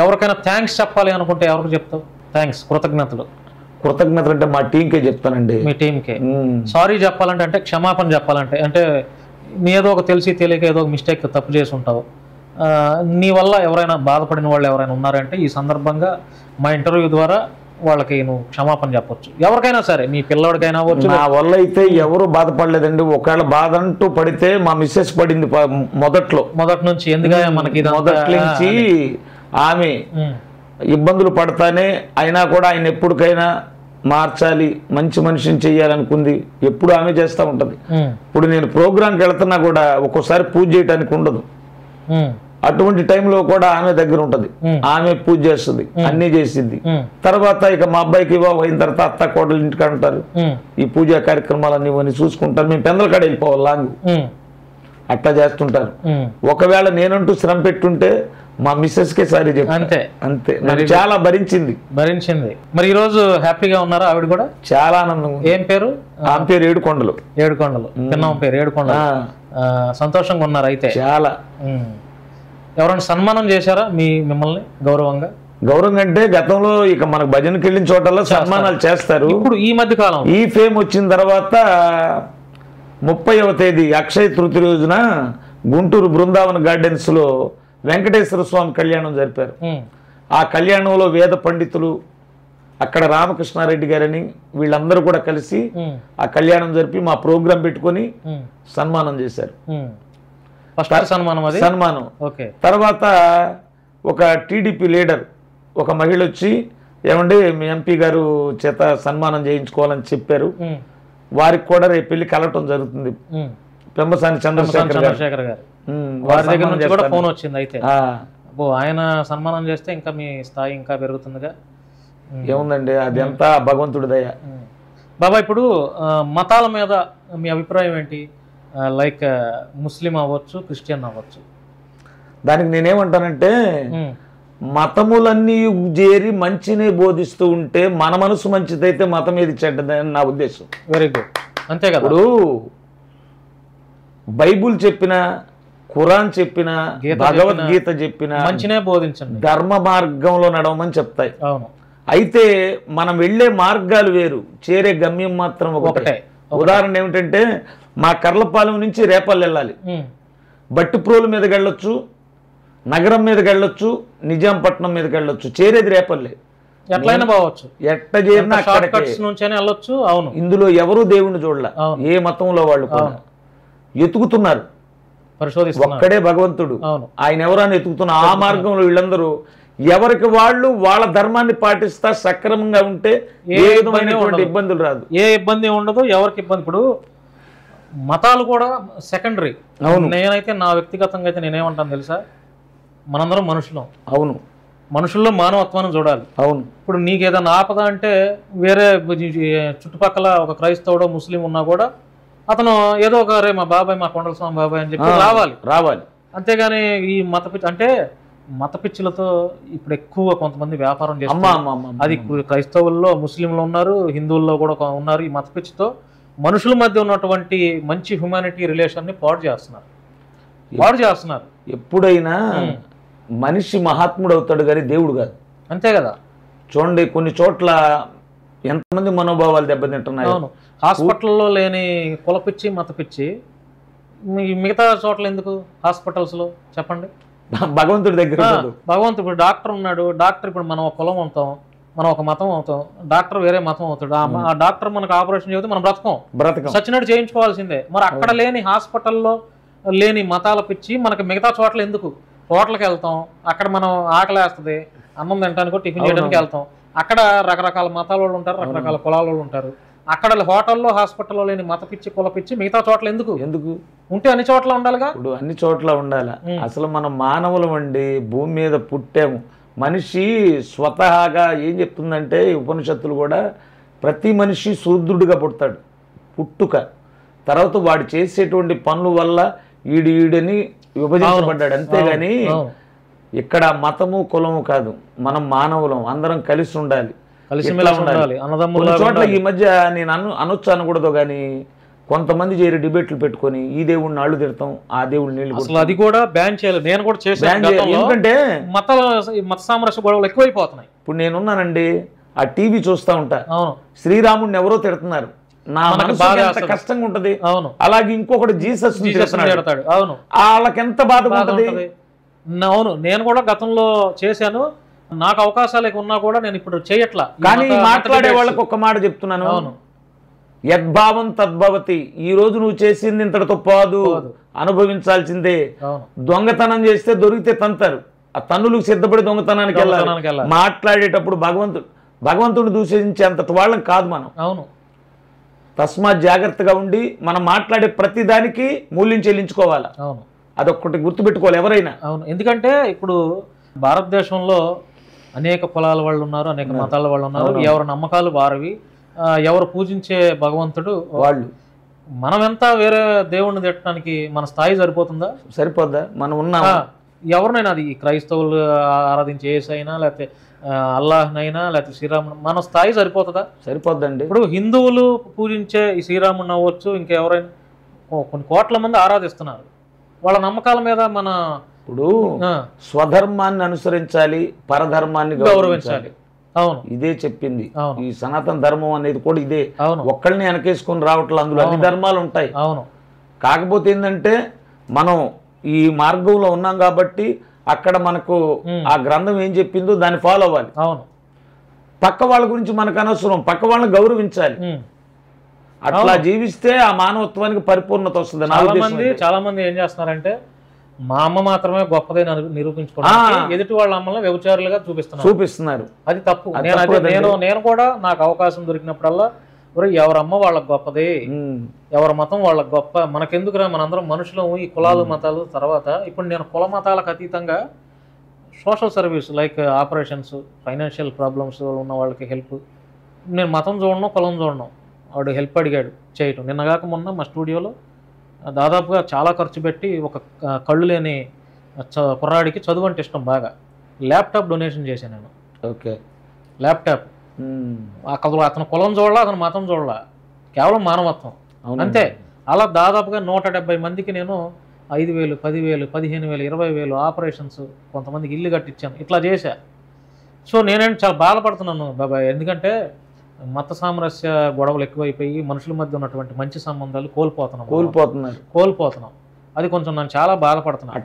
ఎవరికైనా థ్యాంక్స్ చెప్పాలి అనుకుంటే ఎవరికి చెప్తావు? థ్యాంక్స్, కృతజ్ఞతలు. కృతజ్ఞతలు అంటే మా టీంకే చెప్తానండి. మీ టీంకే. సారీ చెప్పాలంటే, అంటే క్షమాపణ చెప్పాలంటే, అంటే నీ ఏదో ఒక తెలిసి తెలియక ఏదో ఒక మిస్టేక్ తప్పు చేసి ఉంటావు, నీ వల్ల ఎవరైనా బాధపడిన వాళ్ళు ఎవరైనా ఉన్నారంటే ఈ సందర్భంగా మా ఇంటర్వ్యూ ద్వారా వాళ్ళకి నువ్వు క్షమాపణ చెప్పొచ్చు. ఎవరికైనా సరే, మీ పిల్లవాడికైనా అవ్వచ్చు. నా వల్ల అయితే ఎవరు బాధపడలేదండి. ఒకవేళ బాధ అంటూ పడితే మా మిస్సెస్ పడింది మొదటి నుంచి. ఎందుకంటే మనకి మొదటి నుంచి ఆమె ఇబ్బందులు పడతానే, అయినా కూడా ఆయన ఎప్పటికైనా మార్చాలి, మంచి మనిషిని చెయ్యాలనుకుంది. ఎప్పుడు ఆమె చేస్తూ ఉంటుంది. ఇప్పుడు నేను ప్రోగ్రాంకి వెళ్తున్నా కూడా ఒక్కోసారి పూజ చేయడానికి ఉండదు. అటువంటి టైంలో కూడా ఆమె దగ్గర ఉంటది. ఆమె పూజ చేస్తుంది, అన్ని చేసిద్ది. తర్వాత ఇక మా అబ్బాయికి వివాహం అయిన తర్వాత అత్త కోడలు ఇంటికి అంటారు, ఈ పూజా కార్యక్రమాలన్నీ ఇవన్నీ చూసుకుంటారు. మేము పెందలకాడ వెళ్ళిపోవాలి లాంగ్, అట్లా చేస్తుంటారు. ఒకవేళ నేనంటూ శ్రమ పెట్టుంటే మా మిస్సెస్ కే సారీ చెప్పి అంతే అంతే. నాకు చాలా భరించింది. మరి ఈ రోజు హ్యాపీగా ఉన్నారా? ఆవిడ కూడా చాలా ఆనందంగా. ఏం పేరు? ఆమె పేరు ఏడుకొండలు. పిన్నమ్మ పేరు ఏడుకొండలు. సంతోషంగా ఉన్నారు అయితే? చాలా. ఎవరైనా సన్మానం చేశారా మిమ్మల్ని గౌరవంగా? గౌరవం అంటే గతంలో ఇక మనకు భజనకి వెళ్ళిన చోటల్లో సన్మానాలు చేస్తారు. ఇప్పుడు ఈ మధ్య కాలం ఈ ఫేమ్ వచ్చిన తర్వాత 30వ తేదీ అక్షయ తృతీయ రోజున గుంటూరు బృందావన్ గార్డెన్స్ లో వెంకటేశ్వర స్వామి కళ్యాణం జరిపారు. ఆ కళ్యాణంలో వేద పండితులు, అక్కడ రామకృష్ణారెడ్డి గారని వీళ్ళందరూ కూడా కలిసి ఆ కళ్యాణం జరిపి మా ప్రోగ్రాం పెట్టుకొని సన్మానం చేశారు. సన్మానం. తర్వాత ఒక టీడీపీ లీడర్, ఒక మహిళ వచ్చి, ఏమంటే మీ ఎంపీ గారు చేత సన్మానం చేయించుకోవాలని చెప్పారు. వారికి కూడా రేపు వెళ్ళి కలవటం జరుగుతుంది. పెంబసాని చంద్రశేఖర్ గారు వారి దగ్గర నుంచి కూడా ఫోన్ వచ్చింది. అయితే ఆయన సన్మానం చేస్తే ఇంకా మీ స్థాయి ఇంకా పెరుగుతుందిగా. ఏముందండి, అది ఎంత భగవంతుడి దయ. బాబా, ఇప్పుడు మతాల మీద మీ అభిప్రాయం ఏంటి? లైక్ ముస్లిం అవ్వచ్చు, క్రిస్టియన్ అవ్వచ్చు. దానికి నేనేమంటానంటే, మతములన్నీ చేరి మంచినే బోధిస్తూ ఉంటే మన మనసు మంచిదైతే మతం ఏది చెడ్డదని నా ఉద్దేశం. Very good. అంతే కదా. ఇప్పుడు బైబుల్ చెప్పిన, ఖురాన్ చెప్పిన, భగవద్గీత చెప్పిన మంచినే బోధించండి, ధర్మ మార్గంలో నడవమని చెప్తాయి. అవును. అయితే మనం వెళ్లే మార్గాలు వేరు, చేరే గమ్యం మాత్రం ఒకటే. ఉదాహరణ ఏమిటంటే, మా కర్లపాలెం నుంచి రేపల్లి వెళ్ళాలి. బట్టిప్రోలు మీదకి వెళ్ళొచ్చు, నగరం మీదకి వెళ్ళొచ్చు, నిజాంపట్నం మీదకి వెళ్ళొచ్చు. చేరేది రేపల్లి. ఎట్లయినా పోవచ్చు, ఎట్ట చేరినా వెళ్ళొచ్చు. అవును. ఇందులో ఎవరు దేవుణ్ణి చూడలే, ఏ మతంలో వాళ్ళు కూడా ఎతుకుతున్నారు. ఒక్కడే భగవంతుడు, ఆయన ఎవరని ఎతుకుతున్నారు. ఆ మార్గంలో వీళ్ళందరూ ఎవరికి వాళ్ళు వాళ్ళ ధర్మాన్ని పాటిస్తా సక్రమంగా ఉంటే ఏ విధమైనటువంటి ఇబ్బందులు రాదు, ఏ ఇబ్బంది ఉండదు, ఎవరికి ఇబ్బంది. ఇప్పుడు మతాలు కూడా సెకండరీ. నేనైతే నా వ్యక్తిగతంగా అయితే నేనేమంటాను తెలుసా, మనందరం మనుషులం. అవును. మనుషుల్లో మానవత్వాన్ని చూడాలి. అవును. ఇప్పుడు నీకు ఏదైనా ఆపద అంటే వేరే చుట్టుపక్కల ఒక క్రైస్తవుడో ముస్లిం ఉన్నా కూడా అతను ఏదో ఒక రే మా బాబాయ్, మా కొండల స్వామి బాబాయ్ అని చెప్పి రావాలి. అంతేగాని ఈ మత పిచ్చి అంటే మత పిచ్చులతో ఇప్పుడు ఎక్కువ కొంతమంది వ్యాపారం చేస్తారు. అది క్రైస్తవుల్లో, ముస్లింలు ఉన్నారు, హిందువుల్లో కూడా ఉన్నారు. ఈ మత పిచ్చితో మనుషుల మధ్య ఉన్నటువంటి మంచి హ్యుమానిటీ రిలేషన్ ని పాడు చేస్తున్నారు. ఎప్పుడైనా మనిషి మహాత్ముడు అవుతాడు కానీ దేవుడు కాదు. అంతే కదా. చూడండి, కొన్ని చోట్ల ఎంతమంది మనోభావాలు దెబ్బతింటున్నాయి. హాస్పిటల్లో లేని కులపిచ్చి, మత పిచ్చి మిగతా చోట్ల ఎందుకు? హాస్పిటల్స్ లో చెప్పండి. భగవంతుడి దగ్గర భగవంతుడు. ఇప్పుడు డాక్టర్ ఉన్నాడు, డాక్టర్ ఇప్పుడు మనం ఒక కులం అవుతాం, మనం ఒక మతం అవుతాం, డాక్టర్ వేరే మతం అవుతాడు. ఆ డాక్టర్ మనకు ఆపరేషన్ చేస్తే మనం బ్రతకం, సచ్చినట్టు చేయించుకోవాల్సిందే. మరి అక్కడ లేని హాస్పిటల్లో లేని మతాల పిచ్చి మనకి మిగతా చోట్ల ఎందుకు? హోటల్కి వెళ్తాం, అక్కడ మనం ఆకలేస్తుంది, అన్నం తినడానికి, టిఫిన్ చేయడానికి వెళ్తాం. అక్కడ రకరకాల మతాల వాళ్ళు ఉంటారు, రకరకాల కులాల వాళ్ళు ఉంటారు. అక్కడ హోటల్లో, హాస్పిటల్లో లేని మత పిచ్చి, కుల పిచ్చి మిగతా చోట్ల ఎందుకు ఉంటే అన్ని చోట్ల ఉండాలిగా. ఇప్పుడు అన్ని చోట్ల ఉండాలి. అసలు మనం మానవులం అండి, భూమి మీద పుట్టాము. మనిషి స్వతహాగా ఏం చెప్తుందంటే ఉపనిషత్తులు కూడా, ప్రతి మనిషి శూద్రుడిగా పుడతాడు, పుట్టుక. తర్వాత వాడు చేసేటువంటి పనుల వల్ల ఈడని విభజించబడ్డాడు. అంతేగాని ఇక్కడ మతము కులము కాదు, మనం మానవులం, అందరం కలిసి ఉండాలి, కలిసి ఉండాలి. చోట్ల ఈ మధ్య నేను అనొచ్చు అనకూడదు కానీ కొంతమంది చేరి డిబేట్లు పెట్టుకొని ఈ దేవుడిని నాళ్ళు తిడతాం, ఆ దేవుడిని నీళ్ళు అసలు అది కూడా బ్యాన్ చేయాలి. నేను కూడా చేశాను. ఎందుకంటే మత సామరస్య గొడవలు ఎక్కువైపోతున్నాయి. ఇప్పుడు నేనున్నానండి, ఆ టీవీ చూస్తా ఉంటా, శ్రీరాముడిని ఎవరో తిడుతున్నారు, నా మనసుకి ఎంత కష్టంగా ఉంటది. అవును. అలాగే ఇంకొకటి జీసస్ తిడతాడు. అవును. వాళ్ళకి ఎంత బాధగా ఉంటది. అవును, నేను కూడా గతంలో చేశాను. నాకు అవకాశాలు ఉన్నా కూడా నేను ఇప్పుడు చేయట్లా. కానీ మాట్లాడే వాళ్ళకి ఒక్క మాట చెప్తున్నాను, అవును, యద్భావం తద్భవతి. ఈ రోజు నువ్వు చేసింది ఇంతటితో పోదు, అనుభవించాల్సిందే. దొంగతనం చేస్తే దొరికితే తంతారు, ఆ తన్నులకు సిద్ధపడి దొంగతనానికి వెళ్ళాలి. మాట్లాడేటప్పుడు భగవంతుడిని దూషించేంత వాళ్ళం కాదు మనం. అవును. తస్మాత్ జాగ్రత్తగా ఉండి మనం మాట్లాడే ప్రతి దానికి మూల్యం చెల్లించుకోవాలి. అవును, అదొక్కటి గుర్తుపెట్టుకోవాలి ఎవరైనా. అవును, ఎందుకంటే ఇప్పుడు భారతదేశంలో అనేక కులాల వాళ్ళు ఉన్నారు, అనేక మతాల వాళ్ళు ఉన్నారు. ఎవరి నమ్మకాలు వారివి, ఎవరు పూజించే భగవంతుడు వాళ్ళు. మనం ఎంత వేరే దేవుణ్ణి తిట్టడానికి మన స్థాయి సరిపోతుందా? సరిపోద్దా? మనం ఉన్నా ఎవరినైనా, అది క్రైస్తవులు ఆరాధించే యేసైనా, లేకపోతే అల్లాహ్నైనా, లేకపోతే శ్రీరాముడు, మన స్థాయి సరిపోతుందా? సరిపోద్దండి. ఇప్పుడు హిందువులు పూజించే ఈ శ్రీరాముడిని అవ్వచ్చు, ఇంకెవరైనా కొన్ని కోట్ల మంది ఆరాధిస్తున్నారు. వాళ్ళ నమ్మకాల మీద మన ఇప్పుడు స్వధర్మాన్ని అనుసరించాలి, పరధర్మాన్ని గౌరవించాలి. అవును, ఇదే చెప్పింది ఈ సనాతన ధర్మం అనేది కూడా ఇదే. ఒక్కళ్ళని వెనకేసుకొని రావట్లేదు, అందులో అన్ని ధర్మాలు ఉంటాయి. అవును. కాకపోతే ఏంటంటే మనం ఈ మార్గంలో ఉన్నాం కాబట్టి అక్కడ మనకు ఆ గ్రంథం ఏం చెప్పిందో దాన్ని ఫాలో అవ్వాలి. అవును. పక్క వాళ్ళ గురించి మనకు అనవసరం, పక్క వాళ్ళని గౌరవించాలి. అట్లా జీవిస్తే ఆ మానవత్వానికి పరిపూర్ణత వస్తుంది. చాలా మంది ఏం చేస్తున్నారంటే మా అమ్మ మాత్రమే గొప్పదే నిరూపించుకోవడానికి ఎదుటి వాళ్ళ అమ్మల్ని వ్యభిచారులుగా చూపిస్తున్నారు. అది తప్పు. నేను కూడా నాకు అవకాశం దొరికినప్పుడల్లా ఎవరమ్మ వాళ్ళకి గొప్పది, ఎవరి మతం వాళ్ళకి గొప్ప, మనకెందుకురా, మనందరం మనుషులం, ఈ కులాలు మతాలు తర్వాత. ఇప్పుడు నేను కుల మతాలకు అతీతంగా social service like operations, financial problems ఉన్న వాళ్ళకి హెల్ప్. నేను మతం చూడను, కులం చూడను. వాడు హెల్ప్ అడిగాడు చేయటం. నిన్నగాక మొన్న మా స్టూడియోలో దాదాపుగా చాలా ఖర్చు పెట్టి ఒక కళ్ళు లేని కుర్రాడికి చదువు అంటే ఇష్టం బాగా, ల్యాప్టాప్ డొనేషన్ చేశాను నేను. ఓకే. ల్యాప్టాప్ అతను కులం చూడాల, అతను మతం చూడాల, కేవలం మానవత్వం అంతే. అలా దాదాపుగా 170 మందికి నేను 5,000, 10,000, 15,000, 20,000 ఆపరేషన్స్, కొంతమందికి ఇల్లు కట్టించాను. ఇట్లా చేశా. సో నేనేంటి చాలా బాధపడుతున్నాను బాబాయ్, ఎందుకంటే మత సామరస్య గొడవలు ఎక్కువైపోయి మనుషుల మధ్య ఉన్నటువంటి మంచి సంబంధాలు కోల్పోతున్నాం. అది కొంచెం నేను చాలా బాధపడుతున్నాను.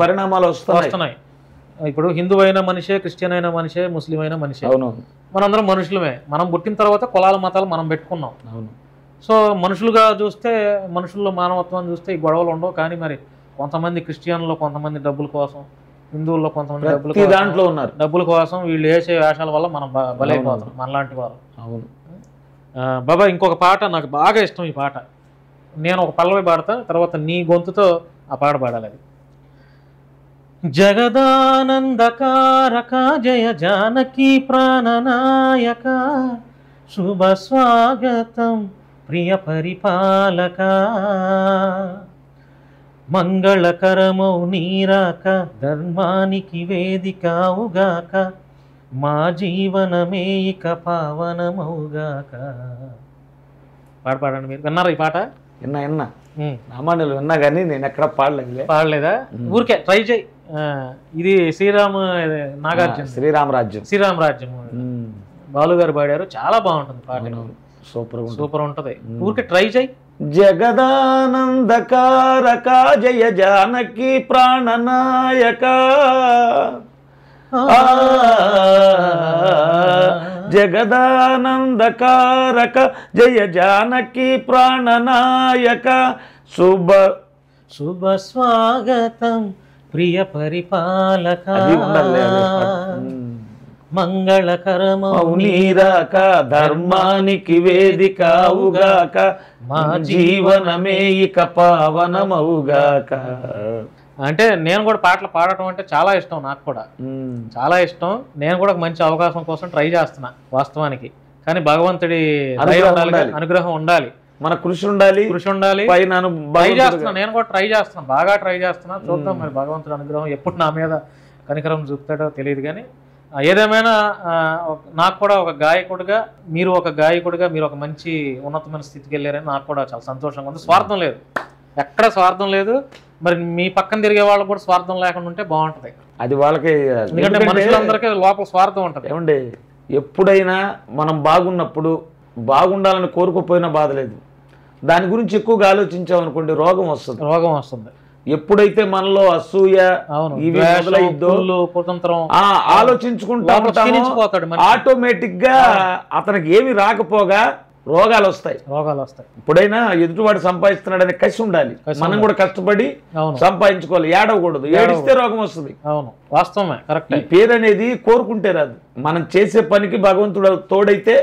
పరిణామాలు వస్తున్నాయి. ఇప్పుడు హిందూ అయిన మనిషే, క్రిస్టియన్ అయిన మనిషే, ముస్లిం అయిన మనిషే, మనందరం మనుషులమే. మనం పుట్టిన తర్వాత కులాల మతాలు మనం పెట్టుకున్నాం. సో మనుషులుగా చూస్తే, మనుషుల్లో మానవత్వం చూస్తే ఈ గొడవలు ఉండవు. కానీ మరి కొంతమంది క్రిస్టియన్లో కొంతమంది డబ్బుల కోసం, హిందువుల్లో కొంతమంది డబ్బుల కోసం వీళ్ళు వేసే వేషాల వల్ల మనం బలైపోతాం, మనలాంటి వారు. అవును బాబా. ఇంకొక పాట నాకు బాగా ఇష్టం. ఈ పాట నేను ఒక పల్లవి పాడతా, తర్వాత నీ గొంతుతో ఆ పాట పాడాలి. అది జగదానందకారక జయ జానకి ప్రాణనాయక శుభ స్వాగతం ప్రియ పరిపాలక మంగళకరమౌ నీరాక ధర్మానికి వేదికావుగాక మా జీవనమే ఇక పావనమౌగాక. పాడండి. మీరు విన్నారా ఈ పాట? విన్నా రామాయణాలు విన్నా కానీ నేను ఎక్కడ పాడలేదా? ఊరికే ట్రై చేయి. ఇది నాగార్జున శ్రీరామరాజ్యం బాలు గారు పాడారు. చాలా బాగుంటుంది పాట, సూపర్ ఉంటది. ఊరికే ట్రై చేయి. జగదానందకారక జయ జానకి ప్రాణనాయక జగదానందకారక జయ జానకి ప్రాణనాయక శుభ స్వాగతం ప్రియ పరిపాలక మంగళకరమౌ నీరాక ధర్మానికి వేదికావుగాక మా జీవనమే ఇక పావనమవుగాక. అంటే నేను కూడా పాటలు పాడటం అంటే చాలా ఇష్టం, నాకు కూడా చాలా ఇష్టం. నేను కూడా మంచి అవకాశం కోసం ట్రై చేస్తున్నా వాస్తవానికి. కానీ భగవంతుడి అనుగ్రహం ఉండాలి, మన కృషి ఉండాలి. ట్రై చేస్తున్నా, నేను కూడా ట్రై చేస్తున్నా, బాగా ట్రై చేస్తున్నా. చూద్దాం మరి భగవంతుడి అనుగ్రహం ఎప్పుడు నా మీద కనికరం చూపుతాడో తెలియదు. కానీ ఏదేమైనా నాకు కూడా ఒక గాయకుడిగా మీరు ఒక మంచి ఉన్నతమైన స్థితికి వెళ్ళారని నాకు కూడా చాలా సంతోషంగా ఉంది. స్వార్థం లేదు, ఎక్కడ స్వార్థం లేదు. మరి మీ పక్కన తిరిగే వాళ్ళకి కూడా స్వార్థం లేకుండా ఉంటే బాగుంటది. అది వాళ్ళకి, ఎందుకంటే మనుషులందరికీ లోపల స్వార్థం ఉంటుంది. ఏమండి, ఎప్పుడైనా మనం బాగున్నప్పుడు బాగుండాలని కోరుకోపోయినా బాధ లేదు. దాని గురించి ఎక్కువగా ఆలోచించామనుకోండి రోగం వస్తుంది. ఎప్పుడైతే మనలో అసూయ ఇవి మొదలైద్దో ఆలోచించుకుంటా ఆటోమేటిక్ గా అతనికి ఏమి రాకపోగా రోగాలు వస్తాయి. ఇప్పుడైనా ఎదుటివాడు సంపాదిస్తున్నాడనే కసి ఉండాలి. మనం కూడా కష్టపడి సంపాదించుకోవాలి, ఏడవకూడదు. ఏడిస్తే రోగం వస్తుంది. వాస్తవమే, కరెక్ట్. ఈ పేరు అనేది కోరుకుంటే రాదు. మనం చేసే పనికి భగవంతుడు తోడైతే